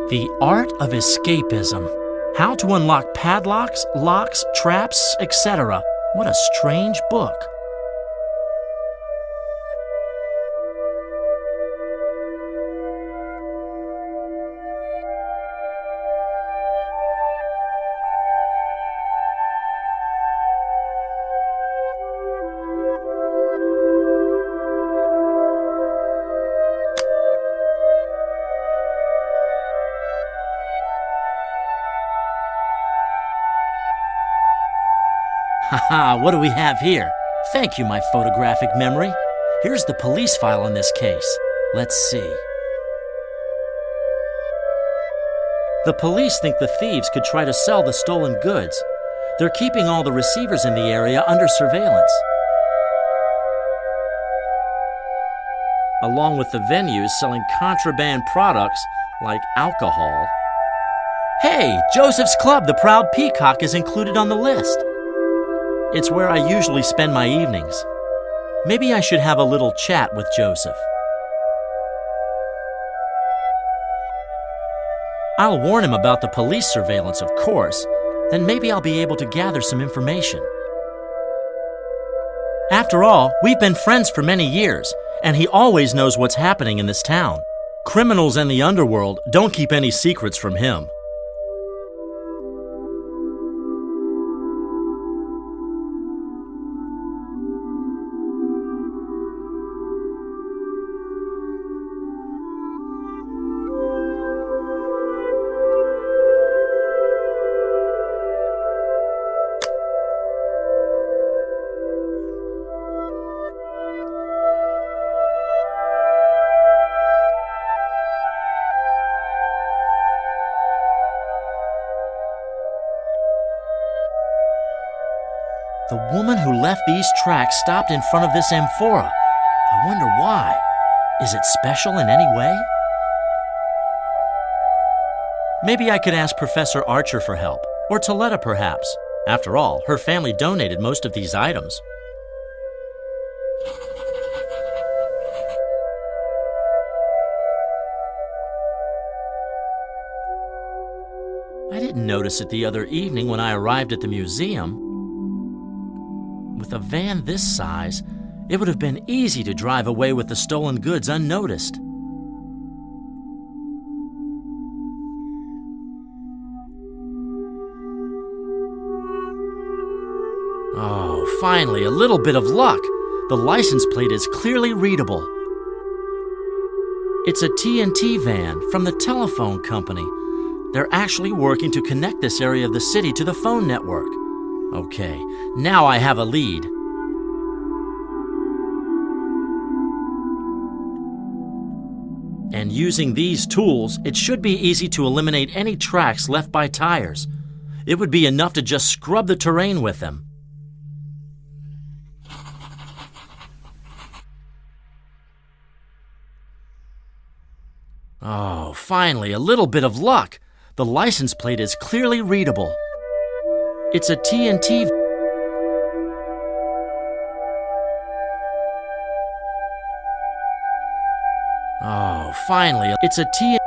The Art of Escapism. How to Unlock Padlocks, Locks, Traps, etc. What a strange book. Haha, what do we have here? Thank you, my photographic memory. Here's the police file on this case. Let's see. The police think the thieves could try to sell the stolen goods. They're keeping all the receivers in the area under surveillance, along with the venues selling contraband products like alcohol. Hey, Joseph's Club, the Proud Peacock, is included on the list. It's where I usually spend my evenings. Maybe I should have a little chat with Joseph. I'll warn him about the police surveillance, of course. Then maybe I'll be able to gather some information. After all, we've been friends for many years, and he always knows what's happening in this town. Criminals and the underworld don't keep any secrets from him. The woman who left these tracks stopped in front of this amphora. I wonder why. Is it special in any way? Maybe I could ask Professor Archer for help, or Toletta perhaps. After all, her family donated most of these items. I didn't notice it the other evening when I arrived at the museum. With a van this size, it would have been easy to drive away with the stolen goods unnoticed. Oh, finally, a little bit of luck. The license plate is clearly readable. It's a TNT van from the telephone company. They're actually working to connect this area of the city to the phone network. Okay, now I have a lead. And using these tools, it should be easy to eliminate any tracks left by tires. It would be enough to just scrub the terrain with them. Oh, finally, a little bit of luck. The license plate is clearly readable. It's a TNT. Oh, finally, it's a TNT.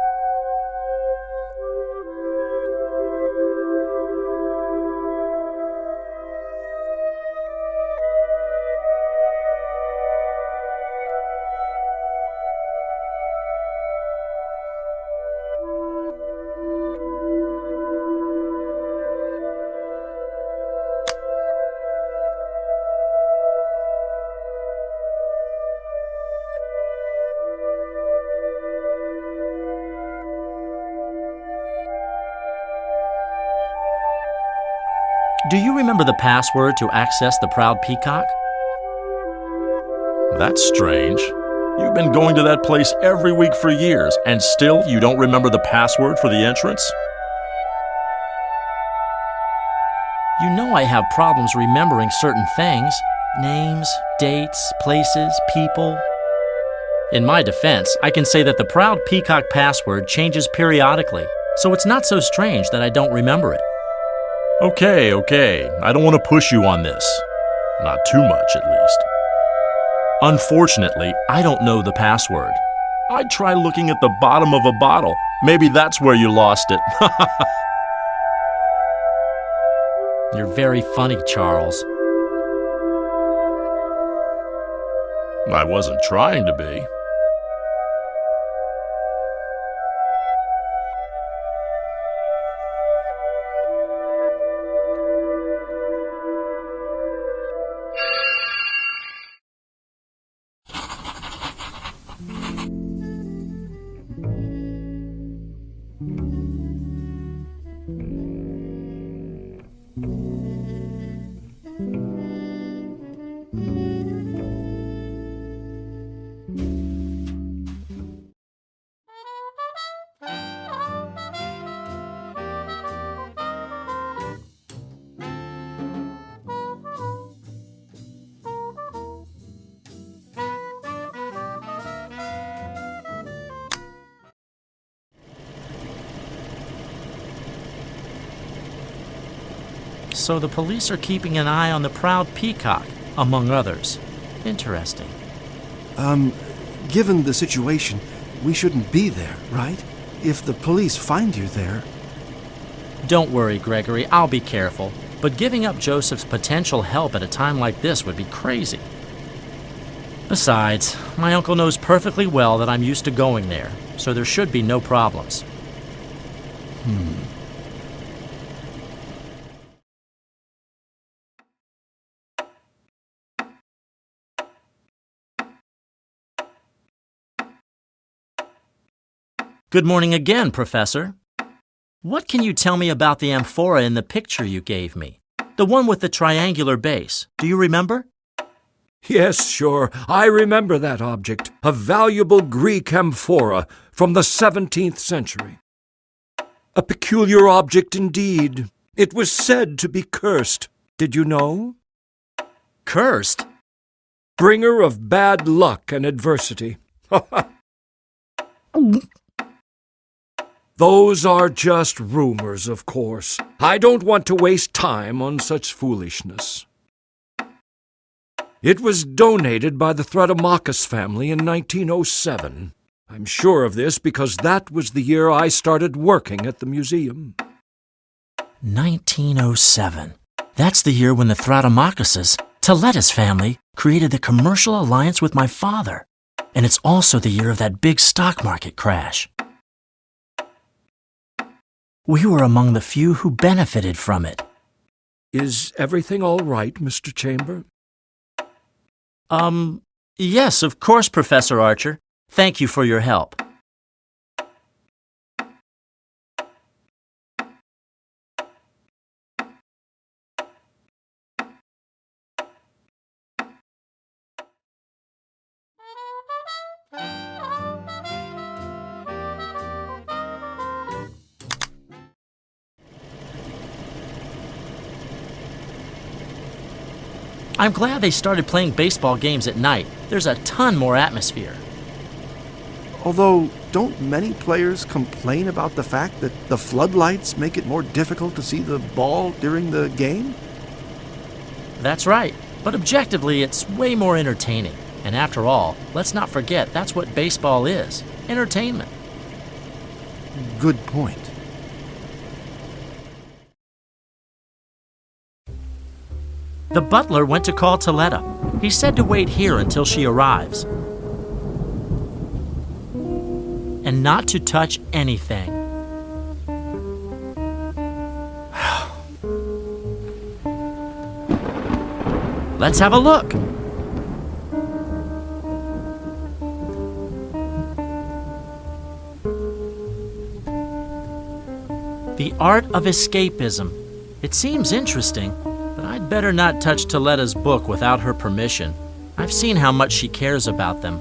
Do you remember the password to access the Proud Peacock? That's strange. You've been going to that place every week for years, and still you don't remember the password for the entrance? You know I have problems remembering certain things. Names, dates, places, people. In my defense, I can say that the Proud Peacock password changes periodically, so it's not so strange that I don't remember it. Okay. I don't want to push you on this. Not too much, at least. Unfortunately, I don't know the password. I'd try looking at the bottom of a bottle, Maybe that's where you lost it. You're very funny, Charles. I wasn't trying to be. So the police are keeping an eye on the proud peacock, among others. Interesting. Given the situation, we shouldn't be there, right? If the police find you there... Don't worry, Gregory, I'll be careful. But giving up Joseph's potential help at a time like this would be crazy. Besides, my uncle knows perfectly well that I'm used to going there, so there should be no problems. Good morning again, Professor. What can you tell me about the amphora in the picture you gave me? The one with the triangular base. Do you remember? Yes, sure. I remember that object. A valuable Greek amphora from the 17th century. A peculiar object indeed. It was said to be cursed. Did you know? Cursed? Bringer of bad luck and adversity. Those are just rumors, of course. I don't want to waste time on such foolishness. It was donated by the Thratomachus family in 1907. I'm sure of this because that was the year I started working at the museum. 1907. That's the year when the Thratomachuses, Toleda's family, created the commercial alliance with my father. And it's also the year of that big stock market crash. We were among the few who benefited from it. Is everything all right, Mr. Chamber? Yes, of course, Professor Archer. Thank you for your help. I'm glad they started playing baseball games at night. There's a ton more atmosphere. Although, don't many players complain about the fact that the floodlights make it more difficult to see the ball during the game? That's right. But objectively, it's way more entertaining. And after all, let's not forget that's what baseball is. Entertainment. Good point. The butler went to call Toletta. He said to wait here until she arrives. And not to touch anything. Let's have a look. The Art of Escapism. It seems interesting. But I'd better not touch Toleda's book without her permission. I've seen how much she cares about them.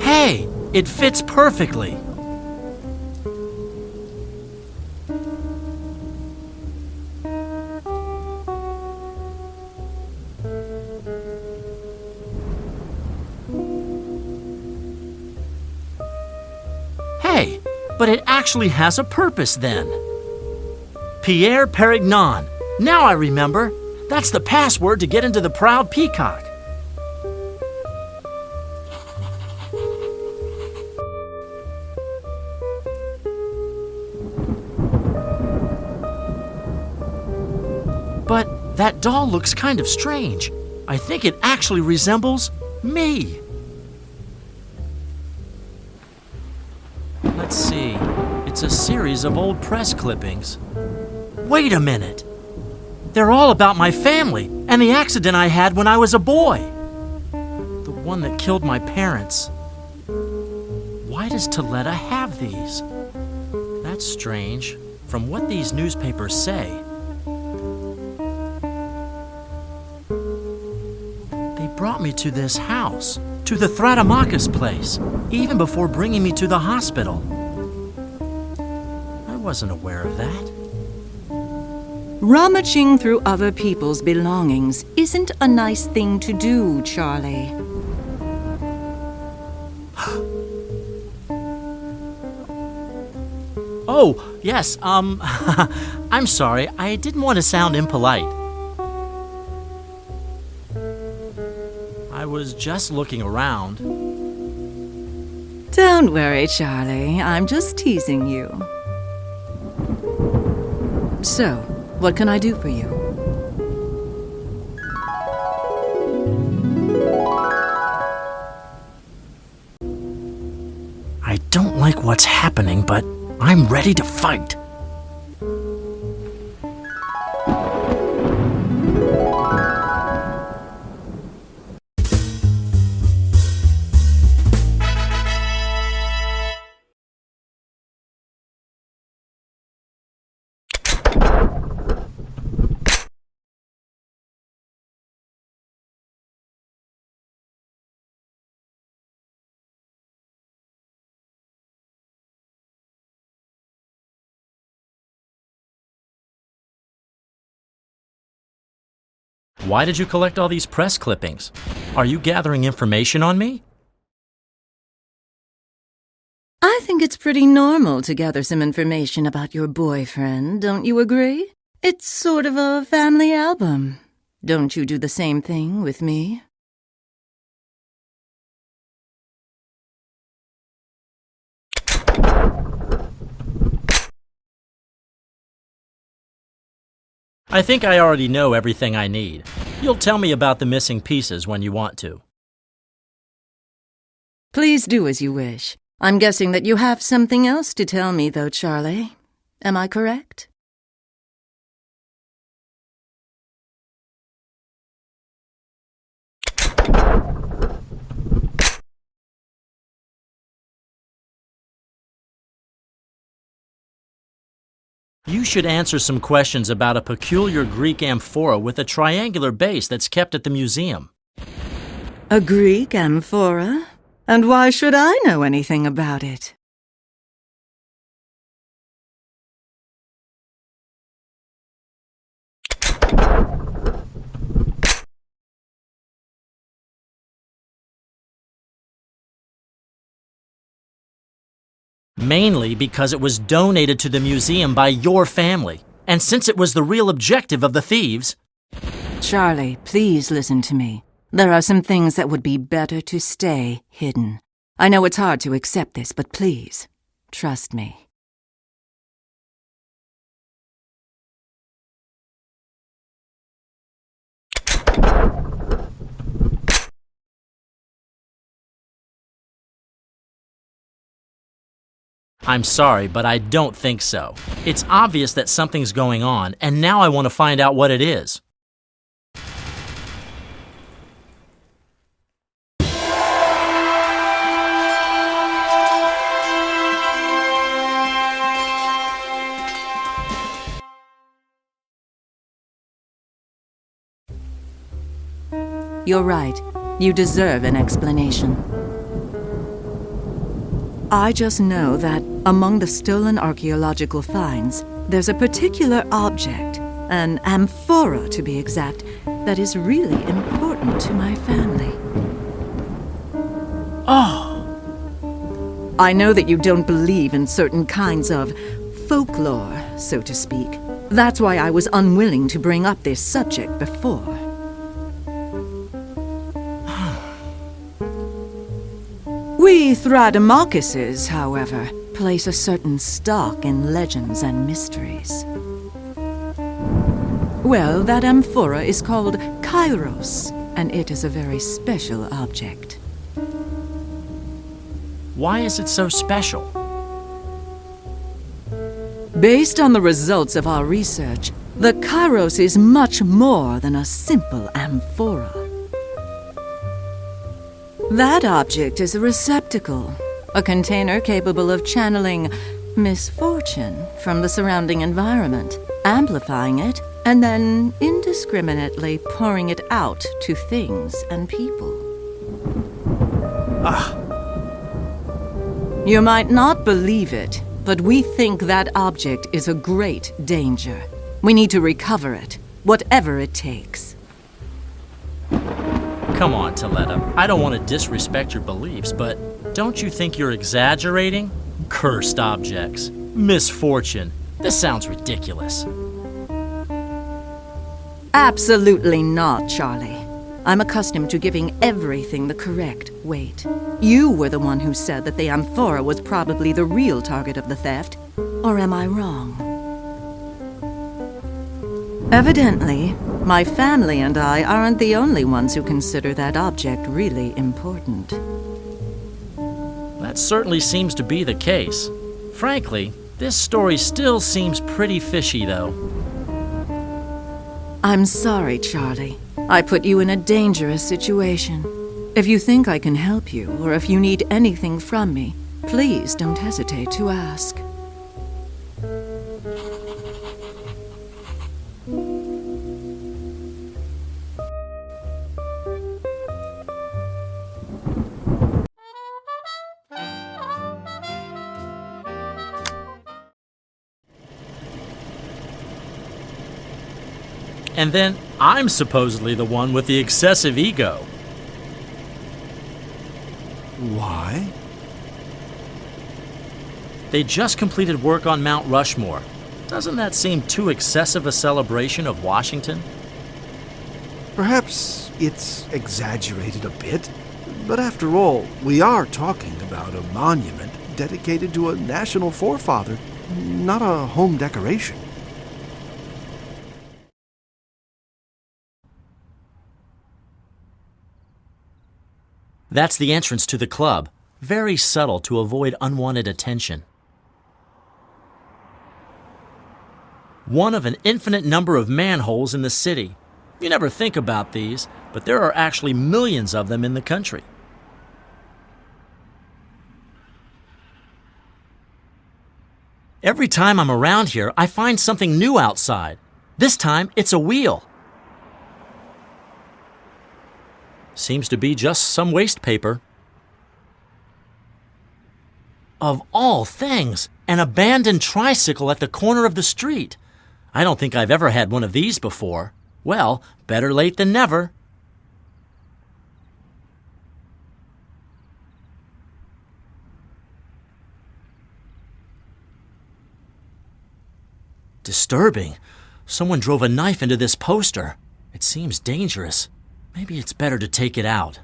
Hey, it fits perfectly. Hey, but it actually has a purpose then. Pierre Perignon. Now I remember. That's the password to get into the Proud Peacock. But that doll looks kind of strange. I think it actually resembles me. Let's see. It's a series of old press clippings. Wait a minute. They're all about my family and the accident I had when I was a boy. The one that killed my parents. Why does Toletta have these? That's strange. From what these newspapers say, they brought me to this house, to the Thratamachus place, even before bringing me to the hospital. I wasn't aware of that. Rummaging through other people's belongings isn't a nice thing to do, Charlie. Oh, yes, I'm sorry. I didn't want to sound impolite. I was just looking around. Don't worry, Charlie. I'm just teasing you. So, what can I do for you? I don't like what's happening, but I'm ready to fight. Why did you collect all these press clippings? Are you gathering information on me? I think it's pretty normal to gather some information about your boyfriend, don't you agree? It's sort of a family album. Don't you do the same thing with me? I think I already know everything I need. You'll tell me about the missing pieces when you want to. Please do as you wish. I'm guessing that you have something else to tell me, though, Charlie. Am I correct? You should answer some questions about a peculiar Greek amphora with a triangular base that's kept at the museum. A Greek amphora? And why should I know anything about it? Mainly because it was donated to the museum by your family, and since it was the real objective of the thieves... Charlie, please listen to me. There are some things that would be better to stay hidden. I know it's hard to accept this, but please, trust me. I'm sorry, but I don't think so. It's obvious that something's going on, and now I want to find out what it is. You're right. You deserve an explanation. I just know that among the stolen archaeological finds, there's a particular object, an amphora to be exact, that is really important to my family. Oh! I know that you don't believe in certain kinds of folklore, so to speak. That's why I was unwilling to bring up this subject before. We Thradomachuses, however, place a certain stock in legends and mysteries. Well, that amphora is called Kairos, and it is a very special object. Why is it so special? Based on the results of our research, the Kairos is much more than a simple amphora. That object is a receptacle, a container capable of channeling misfortune from the surrounding environment, amplifying it, and then indiscriminately pouring it out to things and people. You might not believe it, but we think that object is a great danger. We need to recover it, whatever it takes. Come on, Toletta. I don't want to disrespect your beliefs, but don't you think you're exaggerating? Cursed objects. Misfortune. This sounds ridiculous. Absolutely not, Charlie. I'm accustomed to giving everything the correct weight. You were the one who said that the amphora was probably the real target of the theft. Or am I wrong? Evidently, my family and I aren't the only ones who consider that object really important. That certainly seems to be the case. Frankly, this story still seems pretty fishy, though. I'm sorry, Charlie. I put you in a dangerous situation. If you think I can help you, or if you need anything from me, please don't hesitate to ask. And then I'm supposedly the one with the excessive ego. Why? They just completed work on Mount Rushmore. Doesn't that seem too excessive a celebration of Washington? Perhaps it's exaggerated a bit, but after all, we are talking about a monument dedicated to a national forefather, not a home decoration. That's the entrance to the club. Very subtle to avoid unwanted attention. One of an infinite number of manholes in the city. You never think about these, but there are actually millions of them in the country. Every time I'm around here, I find something new outside. This time, it's a wheel. Seems to be just some waste paper. Of all things, an abandoned tricycle at the corner of the street. I don't think I've ever had one of these before. Well, better late than never. Disturbing. Someone drove a knife into this poster. It seems dangerous. Maybe it's better to take it out.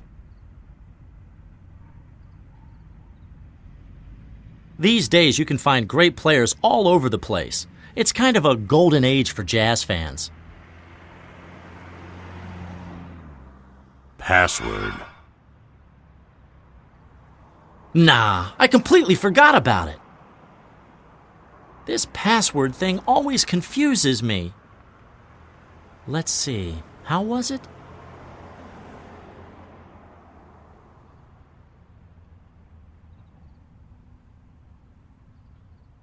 These days, you can find great players all over the place. It's kind of a golden age for jazz fans. Password. Nah, I completely forgot about it. This password thing always confuses me. Let's see, how was it?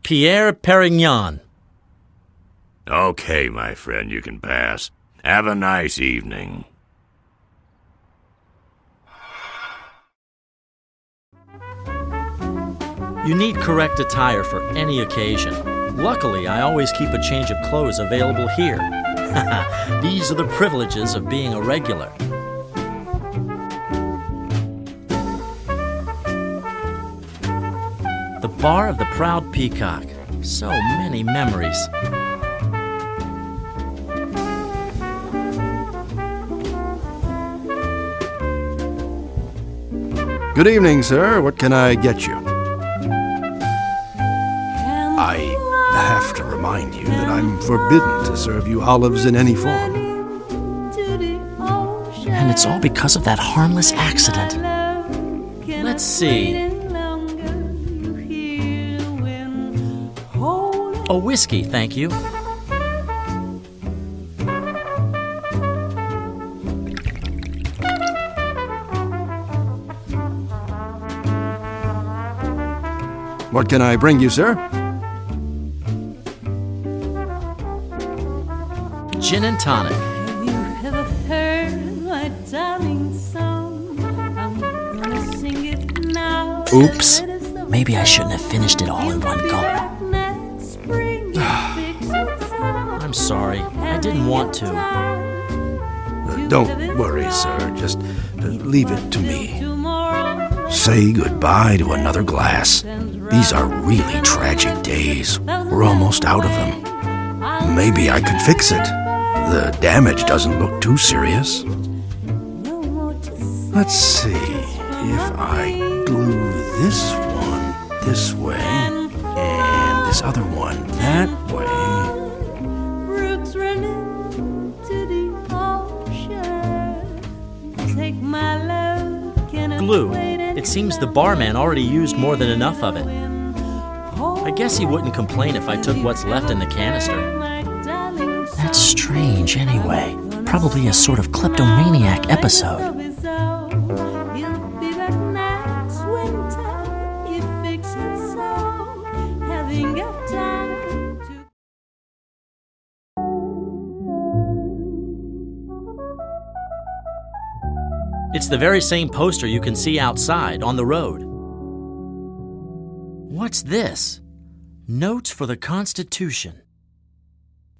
Pierre Perignon. Okay, my friend, you can pass. Have a nice evening. You need correct attire for any occasion. Luckily, I always keep a change of clothes available here. These are the privileges of being a regular. The Bar of the Proud Peacock. So many memories. Good evening, sir. What can I get you? I have to remind you that I'm forbidden to serve you olives in any form. And it's all because of that harmless accident. Let's see. A whiskey, thank you. What can I bring you, sir? Gin and tonic. Have you ever heard my darling song? I'm gonna sing it now. Oops. Maybe I shouldn't have finished it all in one gulp. I'm sorry. I didn't want to. Don't worry, sir. Just leave it to me. Say goodbye to another glass. These are really tragic days. We're almost out of them. Maybe I could fix it. The damage doesn't look too serious. Let's see. If I glue this one this way and this other one that way. Brooks running to the ocean. Take my love, can I Glue. wait It seems the barman already used more than enough of it. I guess he wouldn't complain if I took what's left in the canister. That's strange anyway. Probably a sort of kleptomaniac episode. It's the very same poster you can see outside on the road. What's this? Notes for the Constitution.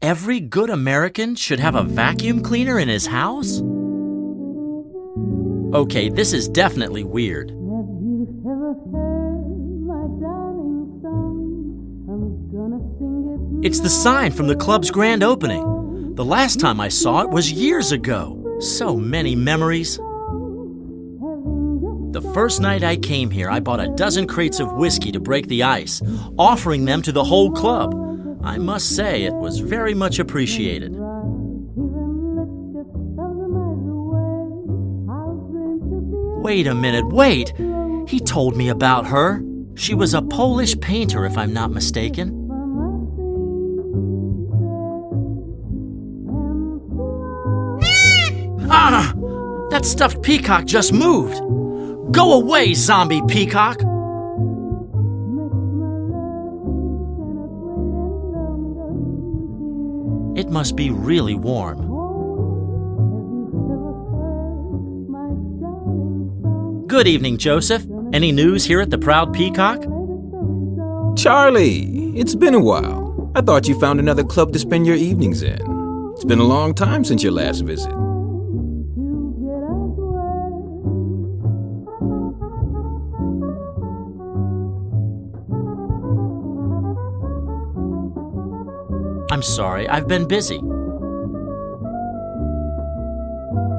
Every good American should have a vacuum cleaner in his house? Okay, this is definitely weird. It's the sign from the club's grand opening. The last time I saw it was years ago. So many memories. The first night I came here, I bought a dozen crates of whiskey to break the ice, offering them to the whole club. I must say, it was very much appreciated. Wait a minute, wait! He told me about her. She was a Polish painter, if I'm not mistaken. Ah! That stuffed peacock just moved! Go away, zombie peacock! It must be really warm. Good evening, Joseph. Any news here at the Proud Peacock? Charlie, it's been a while. I thought you found another club to spend your evenings in. It's been a long time since your last visit. I'm sorry, I've been busy.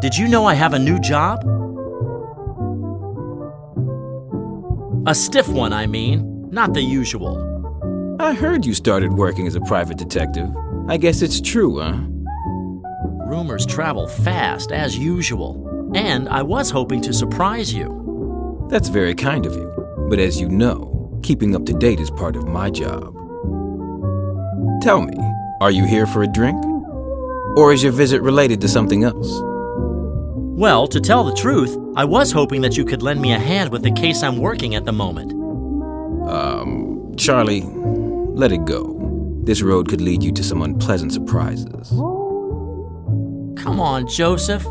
Did you know I have a new job? A stiff one, I mean, not the usual. I heard you started working as a private detective. I guess it's true, huh? Rumors travel fast, as usual. And I was hoping to surprise you. That's very kind of you. But as you know, keeping up to date is part of my job. Tell me, are you here for a drink? Or is your visit related to something else? Well, to tell the truth, I was hoping that you could lend me a hand with the case I'm working at the moment. Charlie, let it go. This road could lead you to some unpleasant surprises. Come on, Joseph.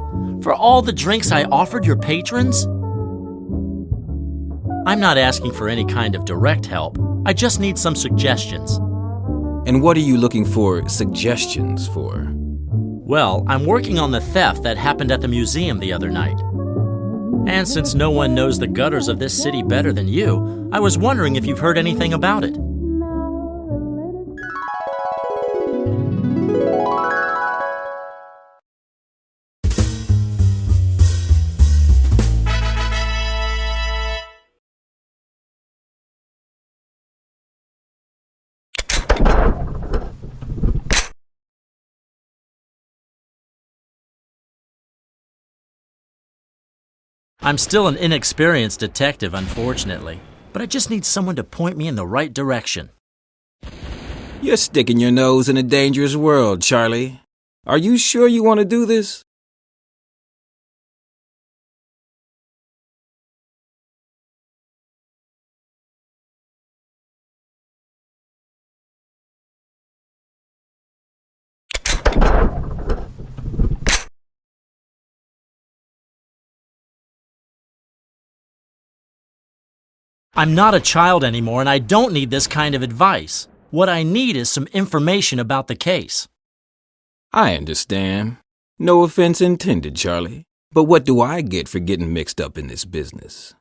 For all the drinks I offered your patrons? I'm not asking for any kind of direct help. I just need some suggestions. And what are you looking for suggestions for? Well, I'm working on the theft that happened at the museum the other night. And since no one knows the gutters of this city better than you, I was wondering if you've heard anything about it. I'm still an inexperienced detective, unfortunately, but I just need someone to point me in the right direction. You're sticking your nose in a dangerous world, Charlie. Are you sure you want to do this? I'm not a child anymore, and I don't need this kind of advice. What I need is some information about the case. I understand. No offense intended, Charlie. But what do I get for getting mixed up in this business?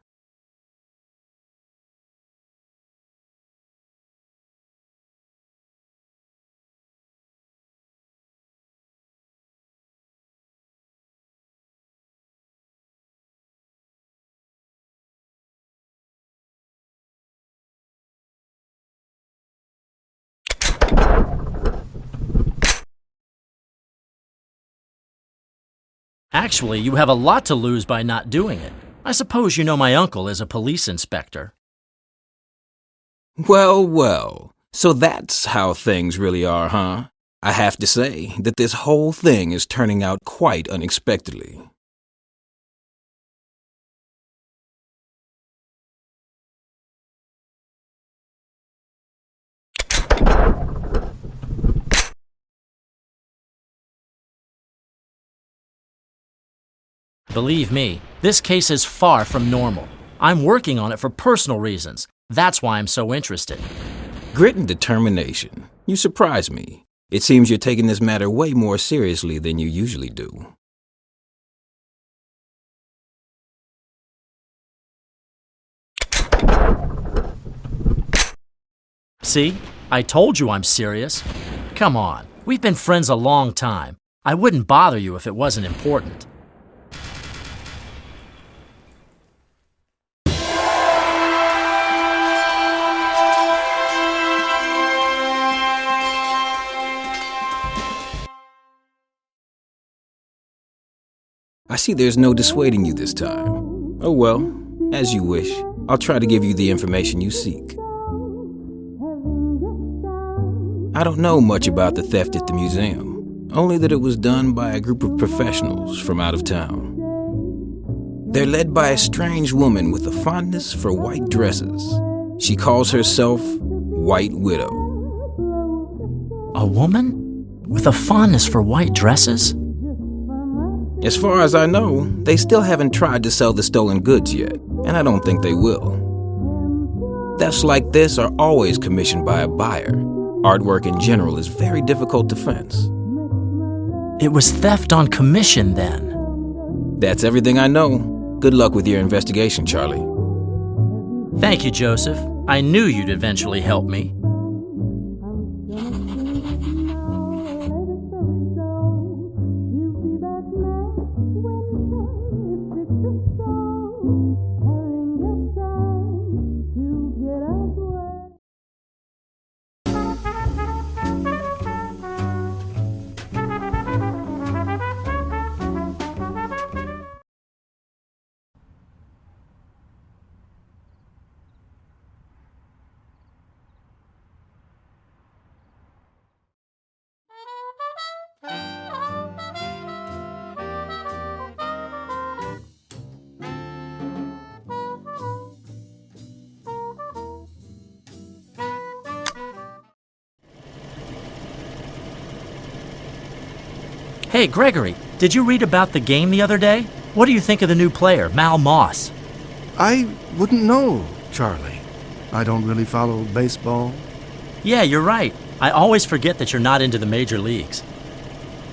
Actually, you have a lot to lose by not doing it. I suppose you know my uncle is a police inspector. Well, well. So that's how things really are, huh? I have to say that this whole thing is turning out quite unexpectedly. Believe me, this case is far from normal. I'm working on it for personal reasons. That's why I'm so interested. Grit and determination. You surprise me. It seems you're taking this matter way more seriously than you usually do. See? I told you I'm serious. Come on, we've been friends a long time. I wouldn't bother you if it wasn't important. I see there's no dissuading you this time. Oh well, as you wish. I'll try to give you the information you seek. I don't know much about the theft at the museum, only that it was done by a group of professionals from out of town. They're led by a strange woman with a fondness for white dresses. She calls herself White Widow. A woman? With a fondness for white dresses? As far as I know, they still haven't tried to sell the stolen goods yet, and I don't think they will. Thefts like this are always commissioned by a buyer. Artwork in general is very difficult to fence. It was theft on commission, then. That's everything I know. Good luck with your investigation, Charlie. Thank you, Joseph. I knew you'd eventually help me. Hey, Gregory, did you read about the game the other day? What do you think of the new player, Mal Moss? I wouldn't know, Charlie. I don't really follow baseball. Yeah, you're right. I always forget that you're not into the major leagues.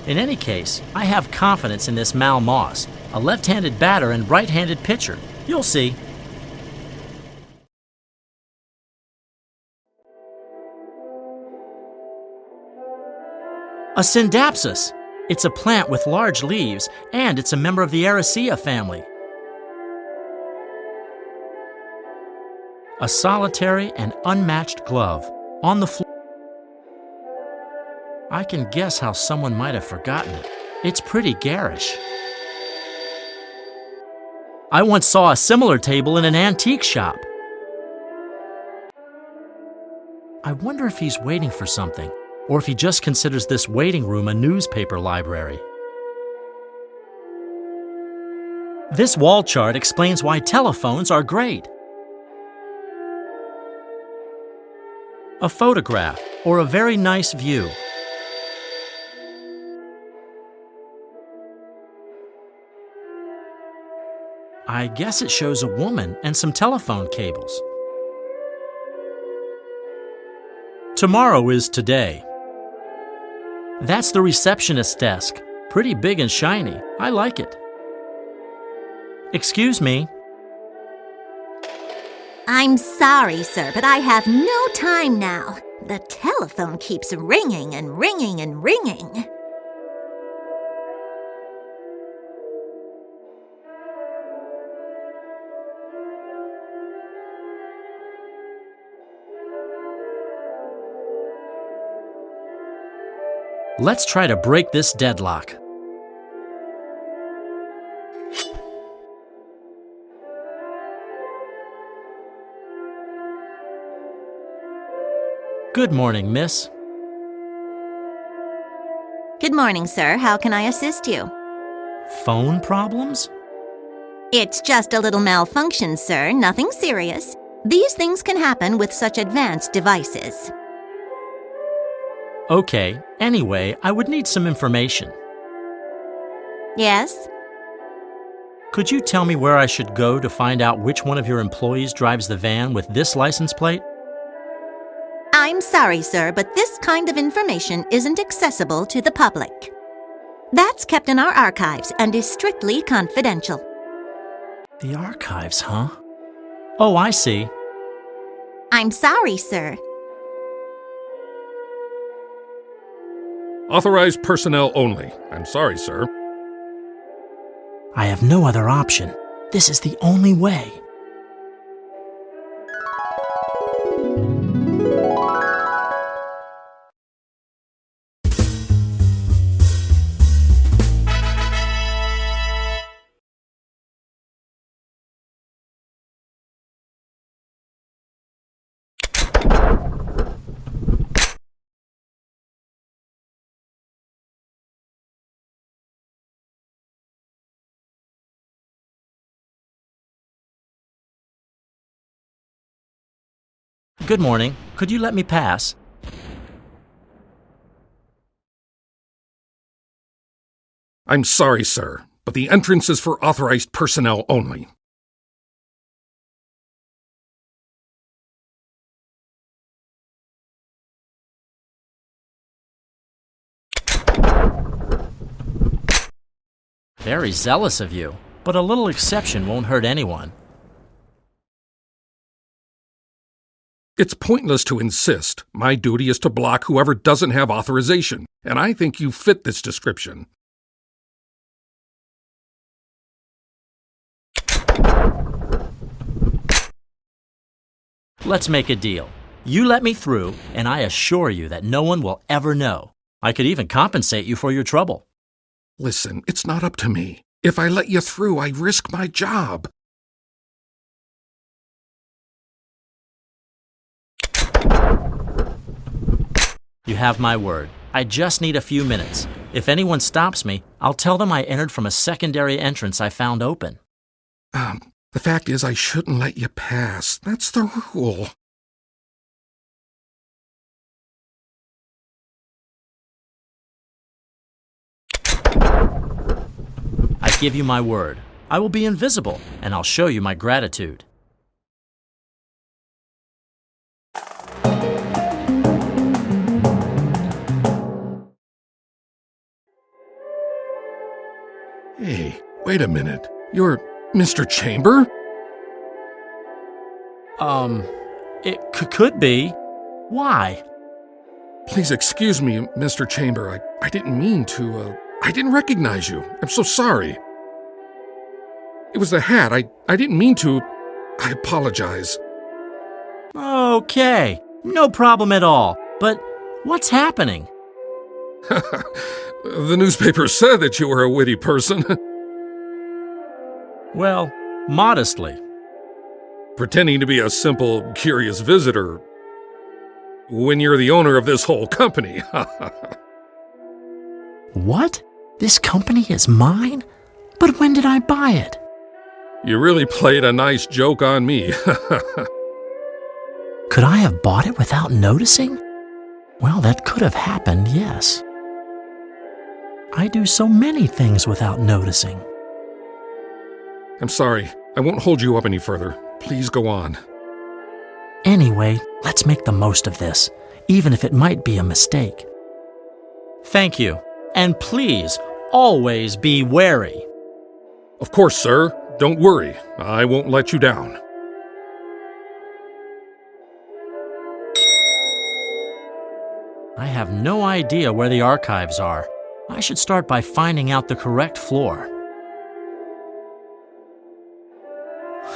In any case, I have confidence in this Mal Moss, a left-handed batter and right-handed pitcher. You'll see. A syndapsus. It's a plant with large leaves, and it's a member of the Araceae family. A solitary and unmatched glove on the floor. I can guess how someone might have forgotten it. It's pretty garish. I once saw a similar table in an antique shop. I wonder if he's waiting for something, or if he just considers this waiting room a newspaper library. This wall chart explains why telephones are great. A photograph, or a very nice view. I guess it shows a woman and some telephone cables. Tomorrow is today. That's the receptionist's desk. Pretty big and shiny. I like it. Excuse me. I'm sorry, sir, but I have no time now. The telephone keeps ringing and ringing and ringing. Let's try to break this deadlock. Good morning, miss. Good morning, sir. How can I assist you? Phone problems? It's just a little malfunction, sir. Nothing serious. These things can happen with such advanced devices. Okay, anyway, I would need some information. Yes? Could you tell me where I should go to find out which one of your employees drives the van with this license plate? I'm sorry, sir, but this kind of information isn't accessible to the public. That's kept in our archives and is strictly confidential. The archives, huh? Oh, I see. I'm sorry, sir. Authorized personnel only. I'm sorry, sir. I have no other option. This is the only way. Good morning. Could you let me pass? I'm sorry, sir, but the entrance is for authorized personnel only. Very zealous of you, but a little exception won't hurt anyone. It's pointless to insist. My duty is to block whoever doesn't have authorization, and I think you fit this description. Let's make a deal. You let me through, and I assure you that no one will ever know. I could even compensate you for your trouble. Listen, it's not up to me. If I let you through, I risk my job. You have my word. I just need a few minutes. If anyone stops me, I'll tell them I entered from a secondary entrance I found open. The fact is I shouldn't let you pass. That's the rule. I give you my word. I will be invisible, and I'll show you my gratitude. Hey, wait a minute. You're Mr. Chamber? It could be. Why? Please excuse me, Mr. Chamber. I didn't mean to, I didn't recognize you. I'm so sorry. It was the hat. I didn't mean to. I apologize. Okay, no problem at all. But what's happening? The newspaper said that you were a witty person. Well, Modestly. Pretending to be a simple, curious visitor when you're the owner of this whole company. What? This company is mine? But when did I buy it? You really played a nice joke on me. Could I have bought it without noticing? Well, that could have happened, yes. I do so many things without noticing. I'm sorry. I won't hold you up any further. Please go on. Anyway, let's make the most of this, even if it might be a mistake. Thank you. And please, always be wary. Of course, sir. Don't worry. I won't let you down. I have no idea where the archives are. I should start by finding out the correct floor.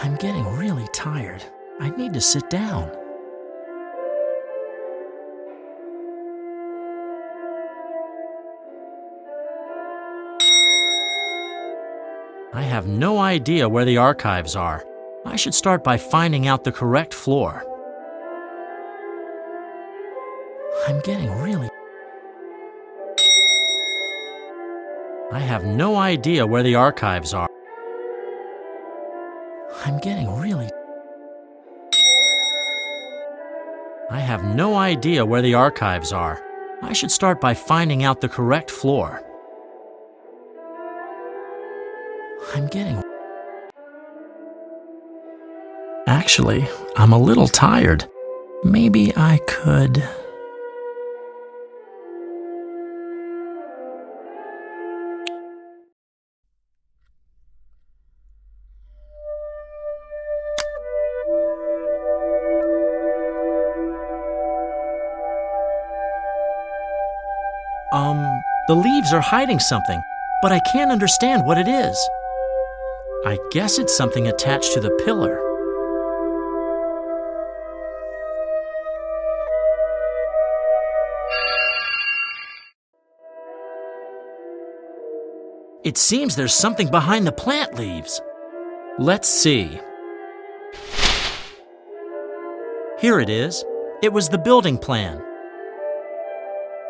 I'm getting really tired. I need to sit down. I have no idea where the archives are. I should start by finding out the correct floor. I'm getting really... I have no idea where the archives are. I'm getting really... I have no idea where the archives are. I should start by finding out the correct floor. I'm getting... Actually, I'm a little tired. Maybe I could... The leaves are hiding something, but I can't understand what it is. I guess it's something attached to the pillar. It seems there's something behind the plant leaves. Let's see. Here it is. It was the building plan.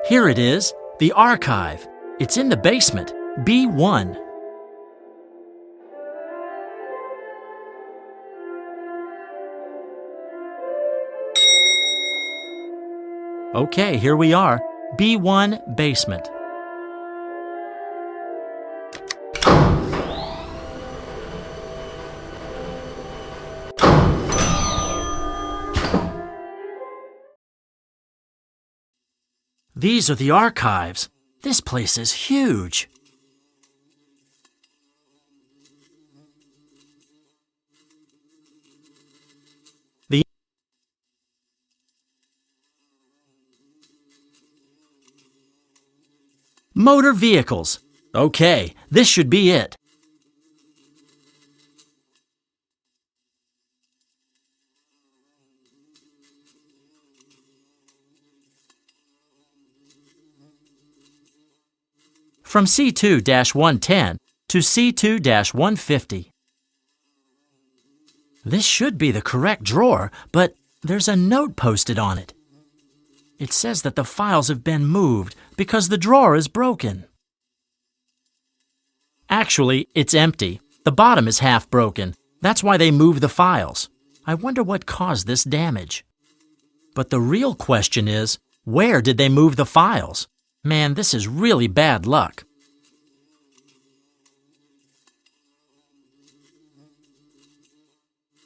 Here it is. The archive. It's in the basement, B1. Okay, here we are, B1 basement. These are the archives. This place is huge. Motor vehicles. Okay, this should be it. From C2-110 to C2-150. This should be the correct drawer, but there's a note posted on it. It says that the files have been moved because the drawer is broken. Actually, it's empty. The bottom is half broken. That's why they moved the files. I wonder what caused this damage. But the real question is, where did they move the files? Man, this is really bad luck.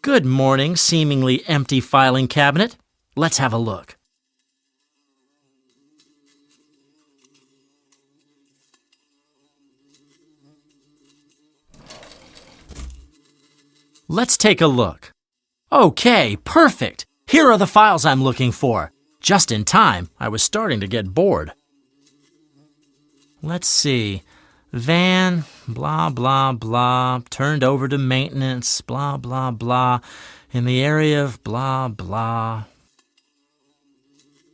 Good morning, seemingly empty filing cabinet. Let's have a look. Let's take a look. Okay, perfect. Here are the files I'm looking for. Just in time. I was starting to get bored. Let's see. Van, blah, blah, blah, turned over to maintenance, blah, blah, blah, in the area of blah, blah.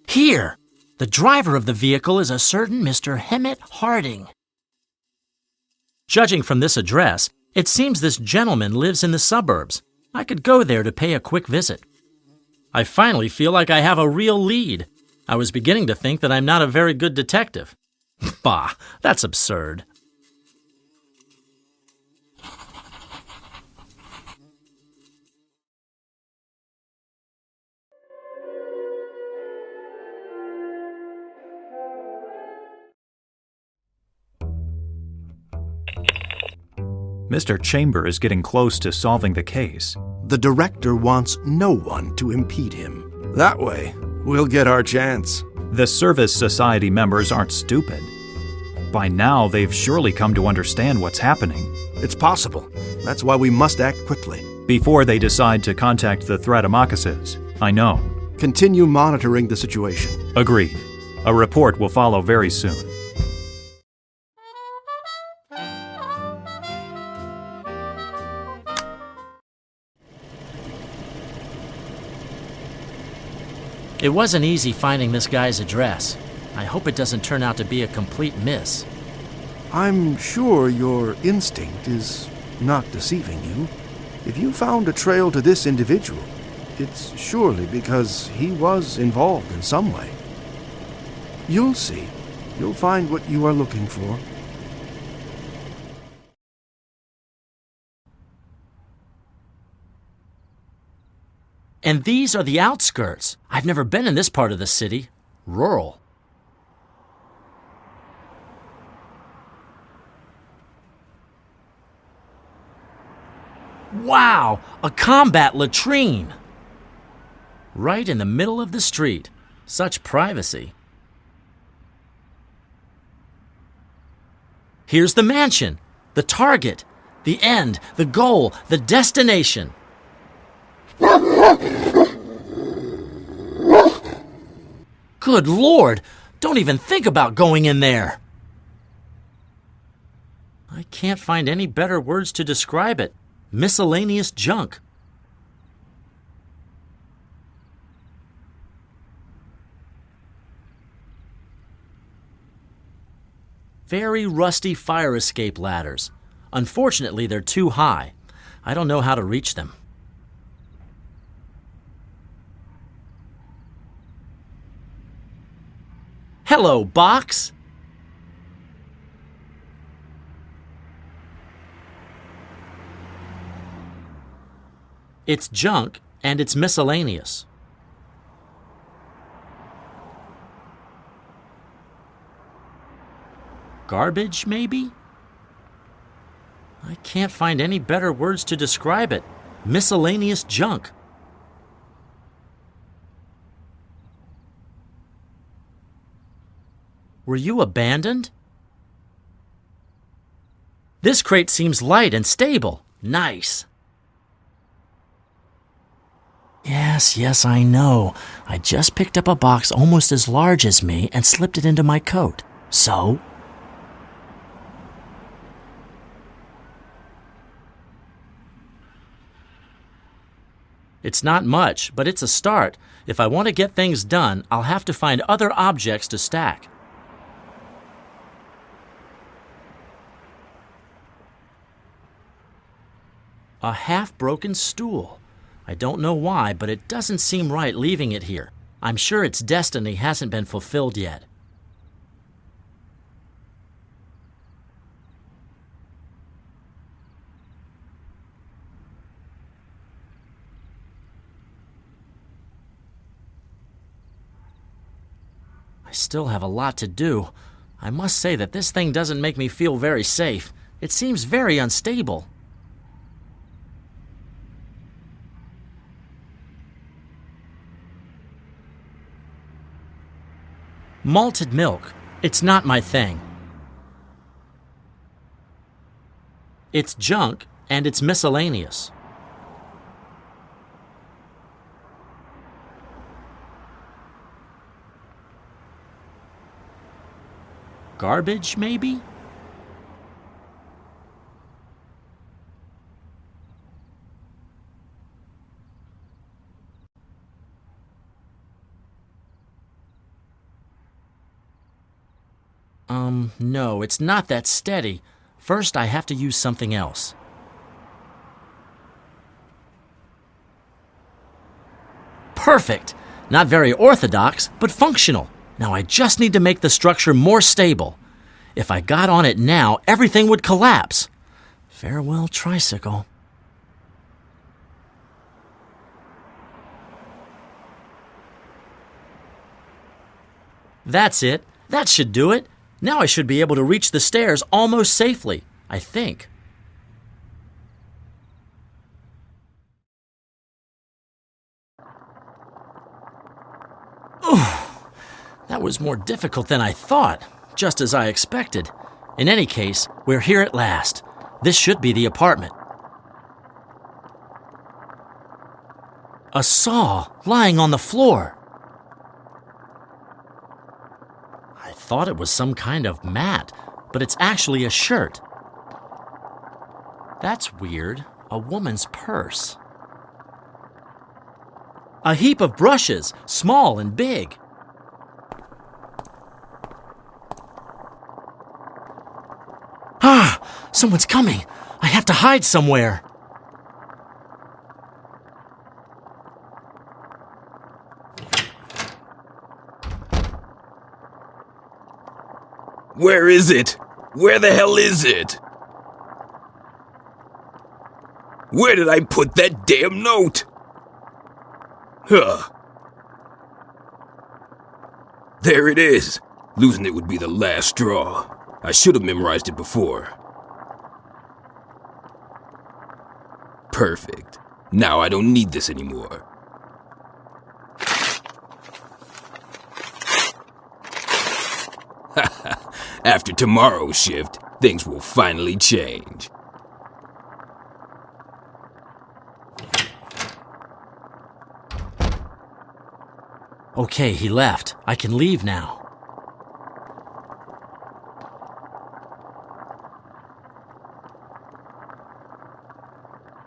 Here! The driver of the vehicle is a certain Mr. Hemet Harding. Judging from this address, It seems this gentleman lives in the suburbs. I could go there to pay a quick visit. I finally feel like I have a real lead. I was beginning to think that I'm not a very good detective. Bah, that's absurd. Mr. Chamber is getting close to solving the case. The director wants no one to impede him. That way, we'll get our chance. The Service Society members aren't stupid. By now, they've surely come to understand what's happening. It's possible. That's why we must act quickly. Before they decide to contact the Thratomachuses, I know. Continue monitoring the situation. Agreed. A report will follow very soon. It wasn't easy finding this guy's address. I hope it doesn't turn out to be a complete miss. I'm sure your instinct is not deceiving you. If you found a trail to this individual, it's surely because he was involved in some way. You'll see. You'll find what you are looking for. And these are the outskirts. I've never been in this part of the city. Rural. Wow! A combat latrine! Right in the middle of the street. Such privacy. Here's the mansion, the target, the end, the goal, the destination. Good Lord! Don't even think about going in there! I can't find any better words to describe it. Miscellaneous junk. Very rusty fire escape ladders. Unfortunately, they're too high. I don't know how to reach them. Hello, box! It's junk, and it's miscellaneous. Garbage, maybe? I can't find any better words to describe it. Miscellaneous junk. Were you abandoned? This crate seems light and stable. Nice. Yes, I know. I just picked up a box almost as large as me and slipped it into my coat. So? It's not much, but it's a start. If I want to get things done, I'll have to find other objects to stack. A half-broken stool. I don't know why, but it doesn't seem right leaving it here. I'm sure its destiny hasn't been fulfilled yet. I still have a lot to do. I must say that this thing doesn't make me feel very safe. It seems very unstable. Malted milk. It's not my thing. It's junk, and it's miscellaneous. Garbage, maybe? No, it's not that steady. First, I have to use something else. Perfect. Not very orthodox, but functional. Now I just need to make the structure more stable. If I got on it now, everything would collapse. Farewell, tricycle. That's it. That should do it. Now I should be able to reach the stairs almost safely, I think. That was more difficult than I thought, just as I expected. In any case, we're here at last. This should be the apartment. A saw lying on the floor. I thought it was some kind of mat, but it's actually a shirt. That's weird. A woman's purse. A heap of brushes, small and big. Ah! Someone's coming! I have to hide somewhere! Where is it? Where the hell is it? Where did I put that damn note? Huh. There it is. Losing it would be the last straw. I should have memorized it before. Perfect. Now I don't need this anymore. After tomorrow's shift, things will finally change. Okay, he left. I can leave now.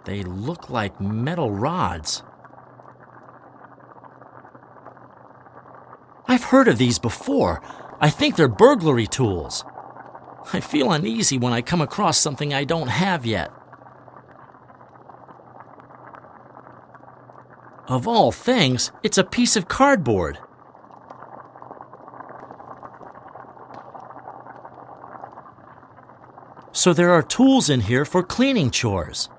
They look like metal rods. I've heard of these before. I think they're burglary tools. I feel uneasy when I come across something I don't have yet. Of all things, it's a piece of cardboard. So there are tools in here for cleaning chores.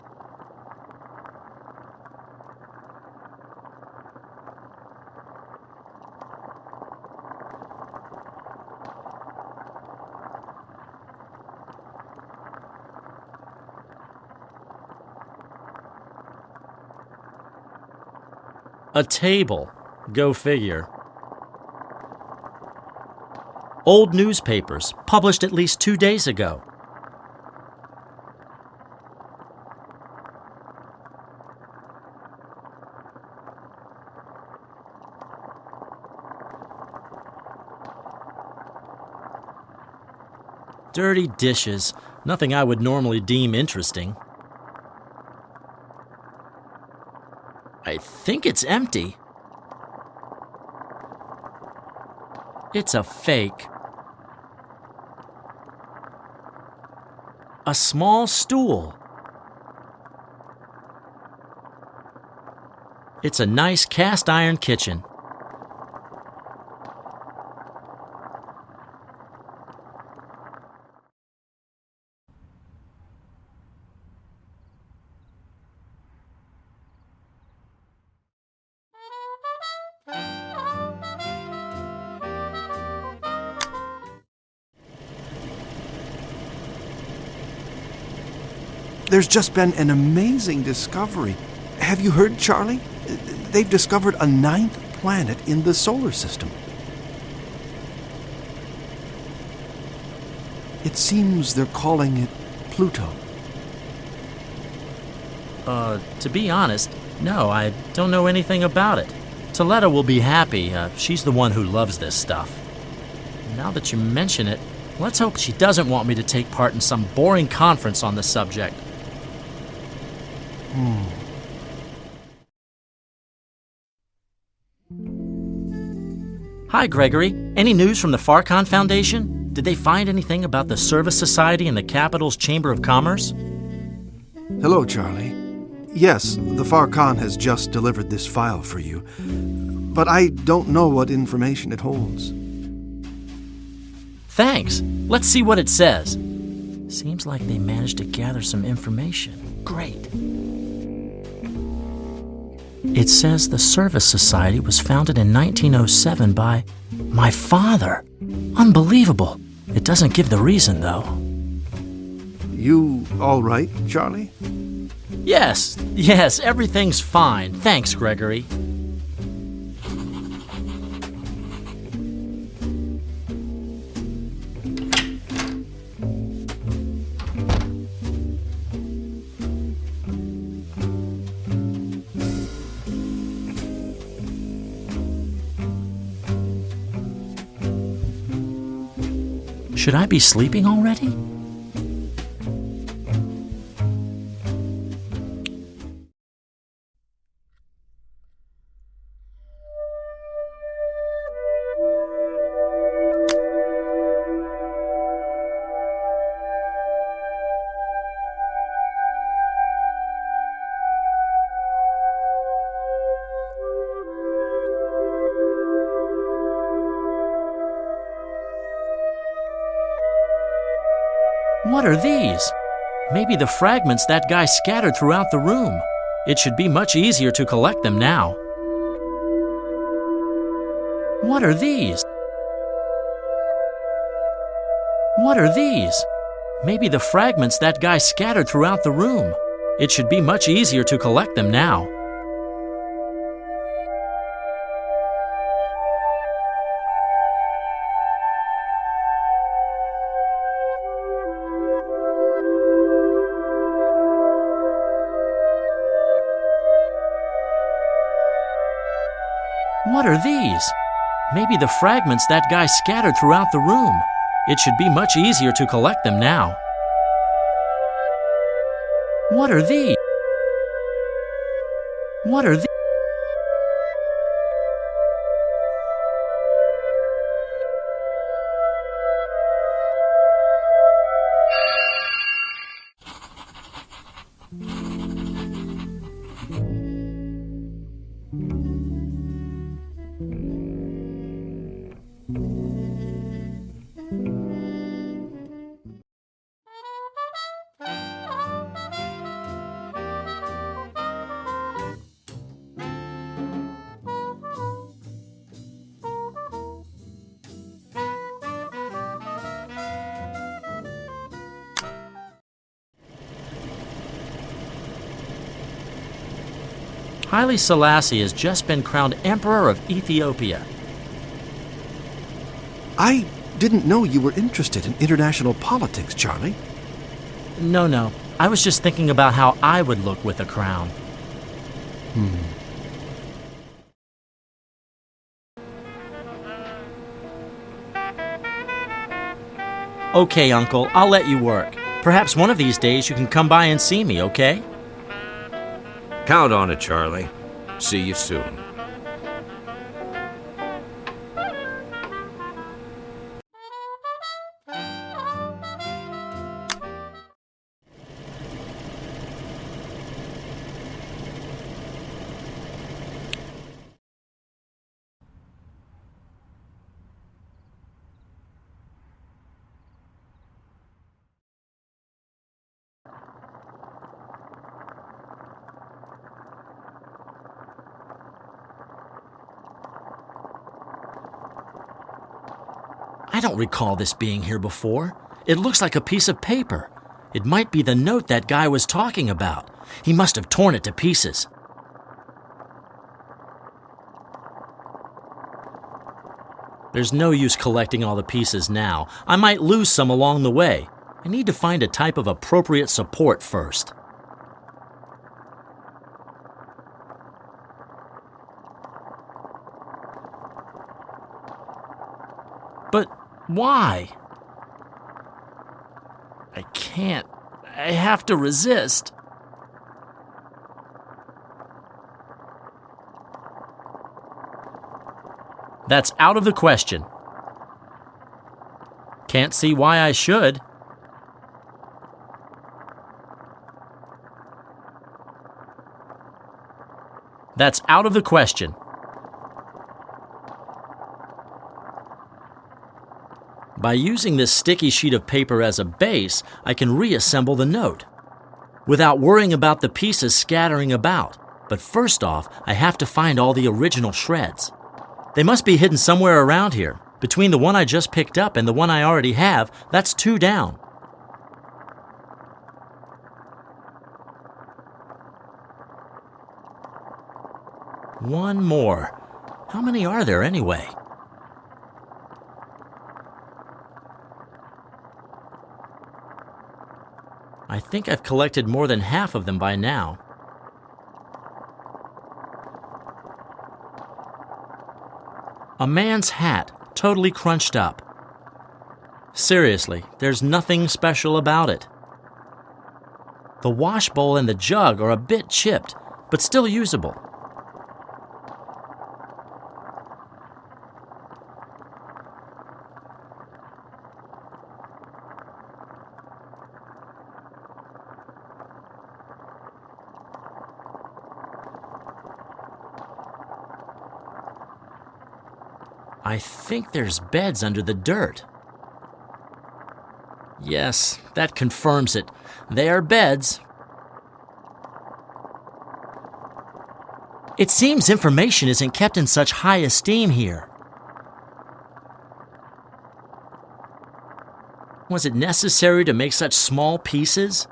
A table. Go figure. Old newspapers, published at least 2 days ago. Dirty dishes. Nothing I would normally deem interesting. I think it's empty. It's a fake. A small stool. It's a nice cast iron kitchen. There's just been an amazing discovery. Have you heard, Charlie? They've discovered a 9th planet in the solar system. It seems they're calling it Pluto. To be honest, no, I don't know anything about it. Toletta will be happy. She's the one who loves this stuff. Now that you mention it, let's hope she doesn't want me to take part in some boring conference on the subject. Hi, Gregory. Any news from the Farcon Foundation? Did they find anything about the Service Society and the Capital's Chamber of Commerce? Hello, Charlie. Yes, the Far Khan has just delivered this file for you, but I don't know what information it holds. Thanks. Let's see what it says. Seems like they managed to gather some information. Great. It says the Service Society was founded in 1907 by my father. Unbelievable. It doesn't give the reason, though. You all right, Charlie? Yes, everything's fine. Thanks, Gregory. Should I be sleeping already? What are these? Maybe the fragments that guy scattered throughout the room. It should be much easier to collect them now. What are these? What are these? Maybe the fragments that guy scattered throughout the room. It should be much easier to collect them now. What are these? Maybe the fragments that guy scattered throughout the room. It should be much easier to collect them now. What are these? What are these? Haile Selassie has just been crowned Emperor of Ethiopia. I didn't know you were interested in international politics, Charlie. No. I was just thinking about how I would look with a crown. Okay, Uncle, I'll let you work. Perhaps one of these days you can come by and see me, okay? Count on it, Charlie. See you soon. I don't recall this being here before. It looks like a piece of paper. It might be the note that guy was talking about. He must have torn it to pieces. There's no use collecting all the pieces now. I might lose some along the way. I need to find a type of appropriate support first. But why? I can't. I have to resist. That's out of the question. Can't see why I should. That's out of the question. By using this sticky sheet of paper as a base, I can reassemble the note without worrying about the pieces scattering about. But first off, I have to find all the original shreds. They must be hidden somewhere around here. Between the one I just picked up and the one I already have, that's 2 down. One more. How many are there anyway? I think I've collected more than half of them by now. A man's hat, totally crunched up. Seriously, there's nothing special about it. The wash bowl and the jug are a bit chipped, but still usable. I think there's beds under the dirt. Yes, that confirms it. They are beds. It seems information isn't kept in such high esteem here. Was it necessary to make such small pieces?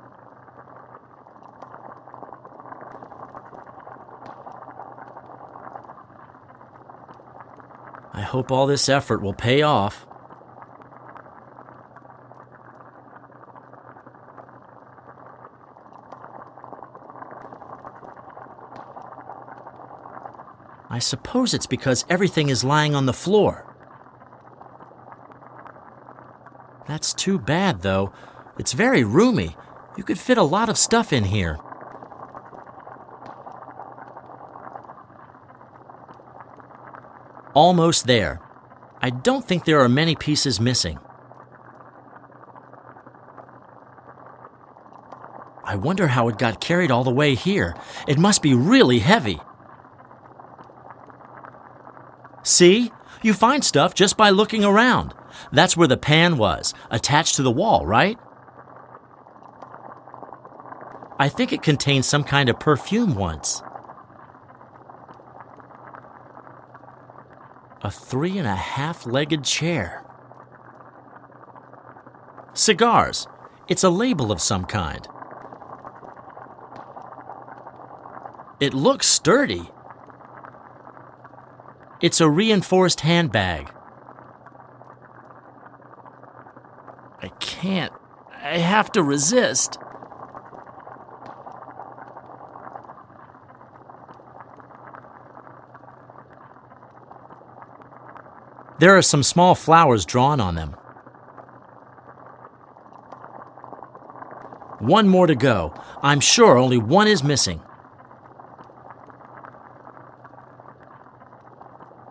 I hope all this effort will pay off. I suppose it's because everything is lying on the floor. That's too bad, though. It's very roomy. You could fit a lot of stuff in here. Almost there. I don't think there are many pieces missing. I wonder how it got carried all the way here. It must be really heavy. See? You find stuff just by looking around. That's where the pan was, attached to the wall, right? I think it contained some kind of perfume once. A 3.5-legged chair. Cigars. It's a label of some kind. It looks sturdy. It's a reinforced handbag. I can't. I have to resist. There are some small flowers drawn on them. One more to go. I'm sure only one is missing.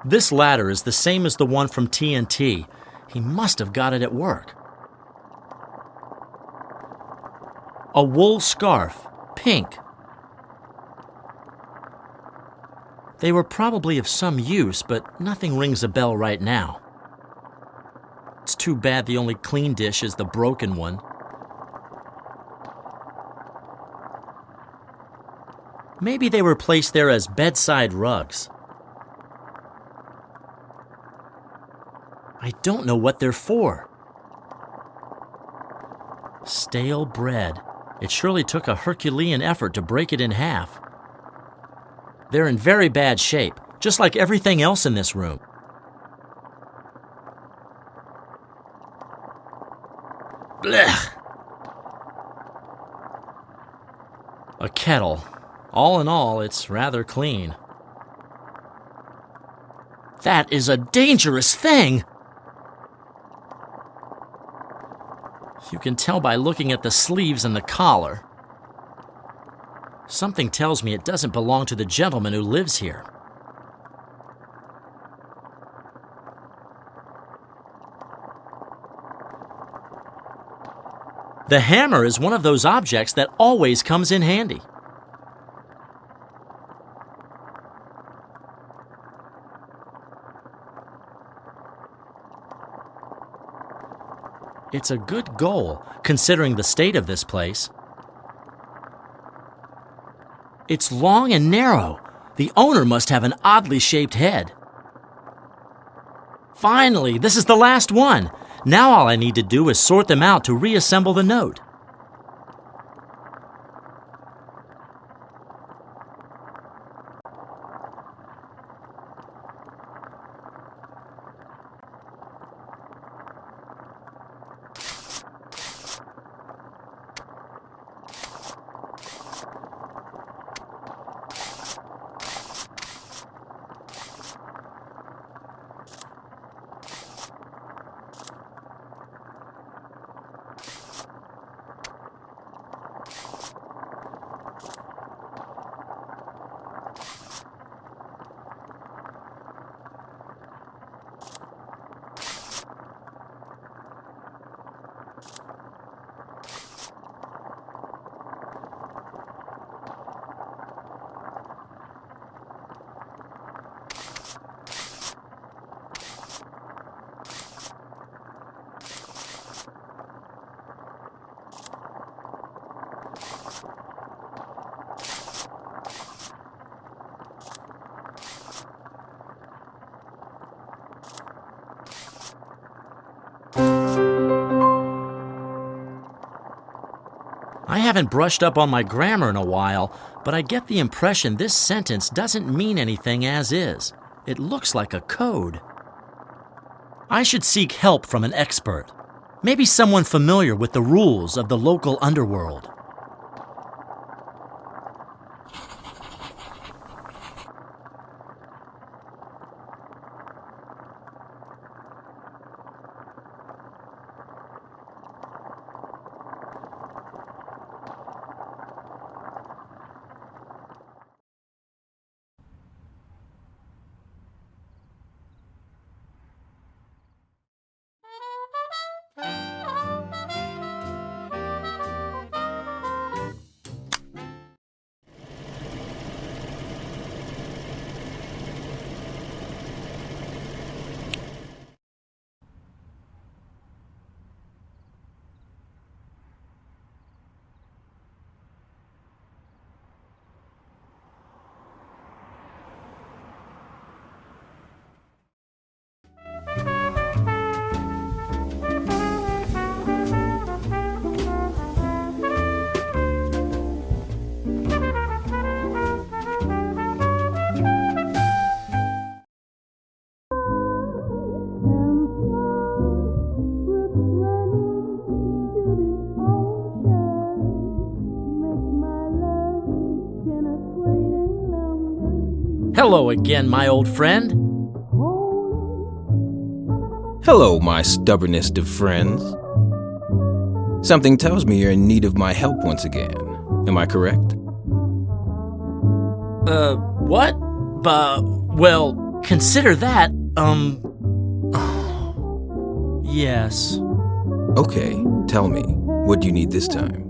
This ladder is the same as the one from TNT. He must have got it at work. A wool scarf, pink. They were probably of some use, but nothing rings a bell right now. It's too bad the only clean dish is the broken one. Maybe they were placed there as bedside rugs. I don't know what they're for. Stale bread. It surely took a Herculean effort to break it in half. They're in very bad shape, just like everything else in this room. Blech. A kettle. All in all, it's rather clean. That is a dangerous thing! You can tell by looking at the sleeves and the collar. Something tells me it doesn't belong to the gentleman who lives here. The hammer is one of those objects that always comes in handy. It's a good goal, considering the state of this place. It's long and narrow. The owner must have an oddly shaped head. Finally, this is the last one. Now all I need to do is sort them out to reassemble the note. I haven't brushed up on my grammar in a while, but I get the impression this sentence doesn't mean anything as is. It looks like a code. I should seek help from an expert. Maybe someone familiar with the rules of the local underworld. Hello again, my old friend. Hello, my stubbornest of friends. Something tells me you're in need of my help once again. Am I correct? What? Well, consider that, yes. Okay, tell me, what do you need this time?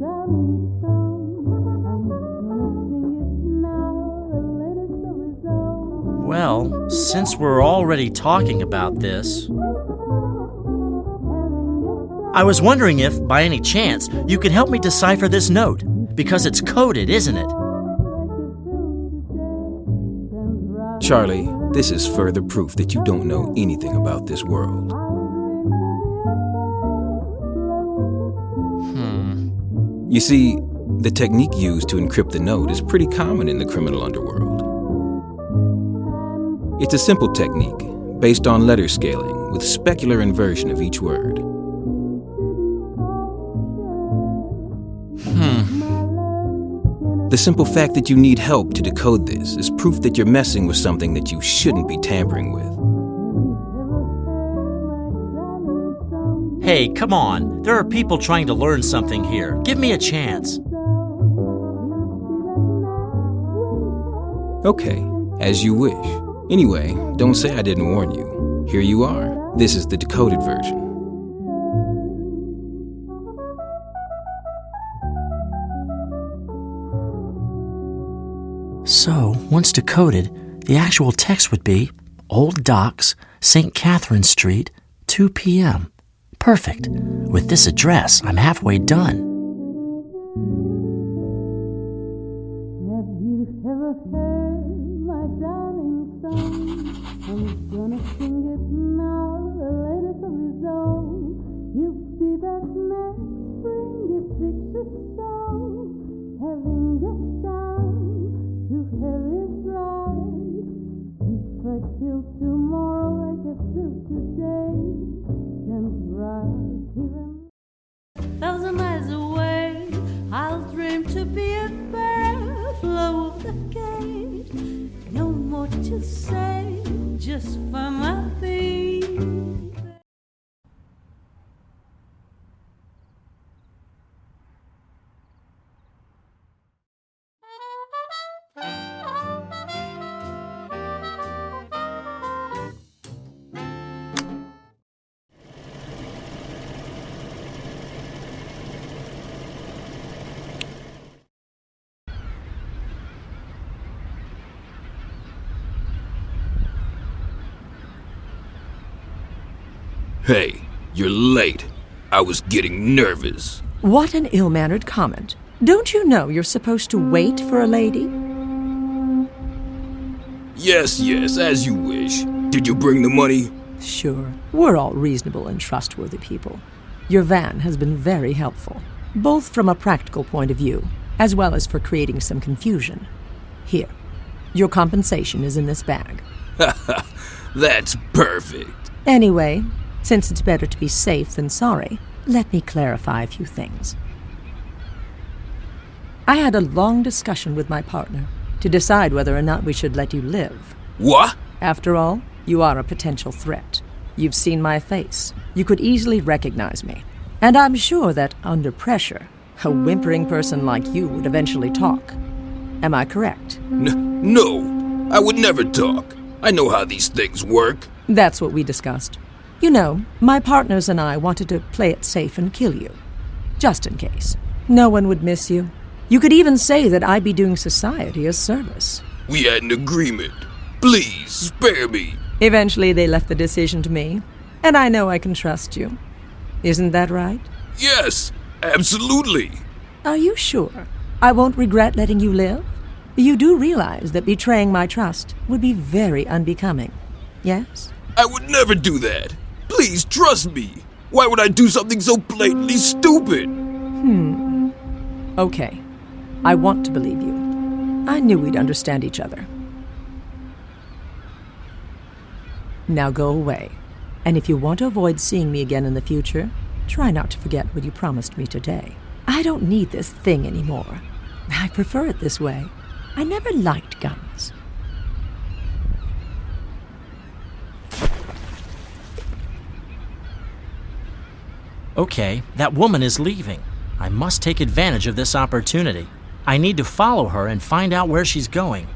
Well, since we're already talking about this, I was wondering if, by any chance, you could help me decipher this note, because it's coded, isn't it? Charlie, this is further proof that you don't know anything about this world. You see, the technique used to encrypt the note is pretty common in the criminal underworld. It's a simple technique based on letter scaling with specular inversion of each word. The simple fact that you need help to decode this is proof that you're messing with something that you shouldn't be tampering with. Hey, come on. There are people trying to learn something here. Give me a chance. Okay, as you wish. Anyway, don't say I didn't warn you. Here you are. This is the decoded version. So, once decoded, the actual text would be Old Docks, St. Catherine Street, 2 p.m. Perfect. With this address, I'm halfway done. Have you ever heard my darling song? I'm gonna sing it now, the latest of his own. You'll be that next spring if it's so. Having got time to have his right. If I feel tomorrow like I feel today, then right here and 1,000 miles away, I'll dream to be a bird, flow the gate. No more to say, just for my baby. Hey, you're late. I was getting nervous. What an ill-mannered comment. Don't you know you're supposed to wait for a lady? Yes, as you wish. Did you bring the money? Sure. We're all reasonable and trustworthy people. Your van has been very helpful, both from a practical point of view, as well as for creating some confusion. Here, your compensation is in this bag. That's perfect. Anyway, since it's better to be safe than sorry, let me clarify a few things. I had a long discussion with my partner to decide whether or not we should let you live. What? After all, you are a potential threat. You've seen my face. You could easily recognize me. And I'm sure that, under pressure, a whimpering person like you would eventually talk. Am I correct? No, I would never talk. I know how these things work. That's what we discussed. You know, my partners and I wanted to play it safe and kill you. Just in case. No one would miss you. You could even say that I'd be doing society a service. We had an agreement. Please, spare me. Eventually they left the decision to me. And I know I can trust you. Isn't that right? Yes, absolutely. Are you sure? I won't regret letting you live? You do realize that betraying my trust would be very unbecoming, yes? I would never do that. Please trust me. Why would I do something so blatantly stupid? Okay. I want to believe you. I knew we'd understand each other. Now go away. And if you want to avoid seeing me again in the future, try not to forget what you promised me today. I don't need this thing anymore. I prefer it this way. I never liked guns. Okay, that woman is leaving. I must take advantage of this opportunity. I need to follow her and find out where she's going.